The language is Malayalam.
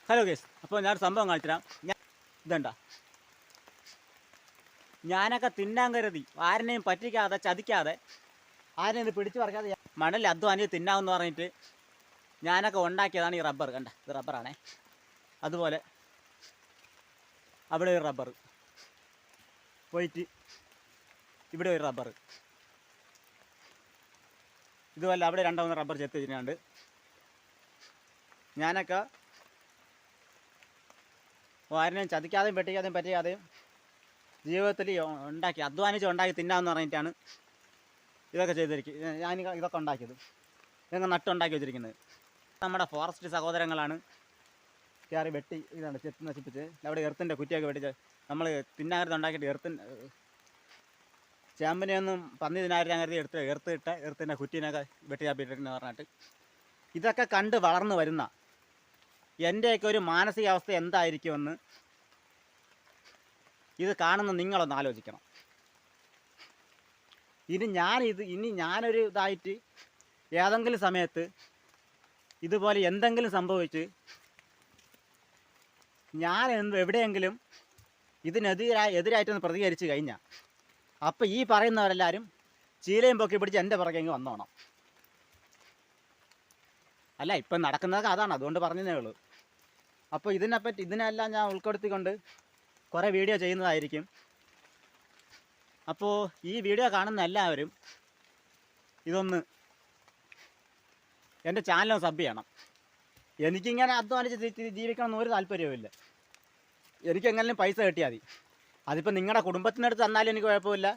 ഹലോ ഗേസ്, അപ്പോൾ ഞാൻ സംഭവം കാണിച്ചുതരാം. ഇതണ്ട, ഞാനൊക്കെ തിന്നാൻ കരുതി ആരെയും പറ്റിക്കാതെ ചതിക്കാതെ ആരെയും ഇത് പിടിച്ചു പറിക്കാതെ മണൽ അധ്വാനിച്ച് തിന്നാമെന്ന് പറഞ്ഞിട്ട് ഞാനൊക്കെ ഉണ്ടാക്കിയതാണ് ഈ റബ്ബർ. കണ്ട, ഇത് റബ്ബറാണേ. അതുപോലെ അവിടെ ഒരു റബ്ബർ പോയിട്ട് ഇവിടെ ഒരു റബ്ബർ, ഇതുപോലെ അവിടെ രണ്ടാമത് റബ്ബർ ചെത്തി വെച്ചിട്ടുണ്ട്. ഞാനൊക്കെ ആരെയും ചതിക്കാതെയും പെട്ടിക്കാതെയും പറ്റിക്കാതെയും ജീവിതത്തിൽ ഉണ്ടാക്കി അധ്വാനിച്ച് ഉണ്ടാക്കി തിന്നാമെന്ന് പറഞ്ഞിട്ടാണ് ഇതൊക്കെ ചെയ്തിരിക്കും. ഞാൻ ഇതൊക്കെ ഉണ്ടാക്കിയത്, ഇതൊക്കെ നട്ടുണ്ടാക്കി വെച്ചിരിക്കുന്നത്. നമ്മുടെ ഫോറസ്റ്റ് സഹോദരങ്ങളാണ് കയറി വെട്ടി ഇതാണ് ചെത്തി നശിപ്പിച്ച് അവിടെ എർത്തിൻ്റെ കുറ്റിയൊക്കെ വെട്ടിച്ച് നമ്മൾ തിന്നാകരുത് ഉണ്ടാക്കിയിട്ട് ചേമ്പിനെയൊന്നും പന്നി തിന്നാകരുത് കരുതി എർത്തിൻ്റെ കുറ്റീനൊക്കെ വെട്ടി ചാപ്പിട്ടിരിക്കുന്ന പറഞ്ഞിട്ട് ഇതൊക്കെ കണ്ട് വളർന്നു വരുന്ന എൻ്റെയൊക്കെ ഒരു മാനസികാവസ്ഥ എന്തായിരിക്കുമെന്ന് ഇത് കാണുന്ന നിങ്ങളൊന്ന് ആലോചിക്കണം. ഇനി ഞാനൊരു ഇതായിട്ട് ഏതെങ്കിലും സമയത്ത് ഇതുപോലെ എന്തെങ്കിലും സംഭവിച്ച് ഞാൻ എവിടെയെങ്കിലും എതിരായിട്ടൊന്ന് പ്രതികരിച്ച് കഴിഞ്ഞാൽ അപ്പോൾ ഈ പറയുന്നവരെല്ലാവരും ചീലയും പൊക്കി പിടിച്ച് എൻ്റെ പുറകെ ഇങ്ങ് വന്നോണം. അല്ല, ഇപ്പം നടക്കുന്നതൊക്കെ അതാണ്, അതുകൊണ്ട് പറഞ്ഞതേ ഉള്ളൂ. അപ്പോൾ ഇതിനെല്ലാം ഞാൻ ഉൾപ്പെടുത്തിക്കൊണ്ട് കുറേ വീഡിയോ ചെയ്യുന്നതായിരിക്കും. അപ്പോൾ ഈ വീഡിയോ കാണുന്ന എല്ലാവരും ഇതൊന്ന് എൻ്റെ ചാനലൊന്ന് സബ് ചെയ്യണം. എനിക്കിങ്ങനെ അധ്വാനിച്ച് ജീവിക്കണമെന്ന് ഒരു താല്പര്യവുമില്ല. എനിക്കെങ്ങനെയും പൈസ കിട്ടിയാൽ മതി. അതിപ്പോൾ നിങ്ങളുടെ കുടുംബത്തിനടുത്ത് തന്നാലും എനിക്ക് കുഴപ്പമില്ല,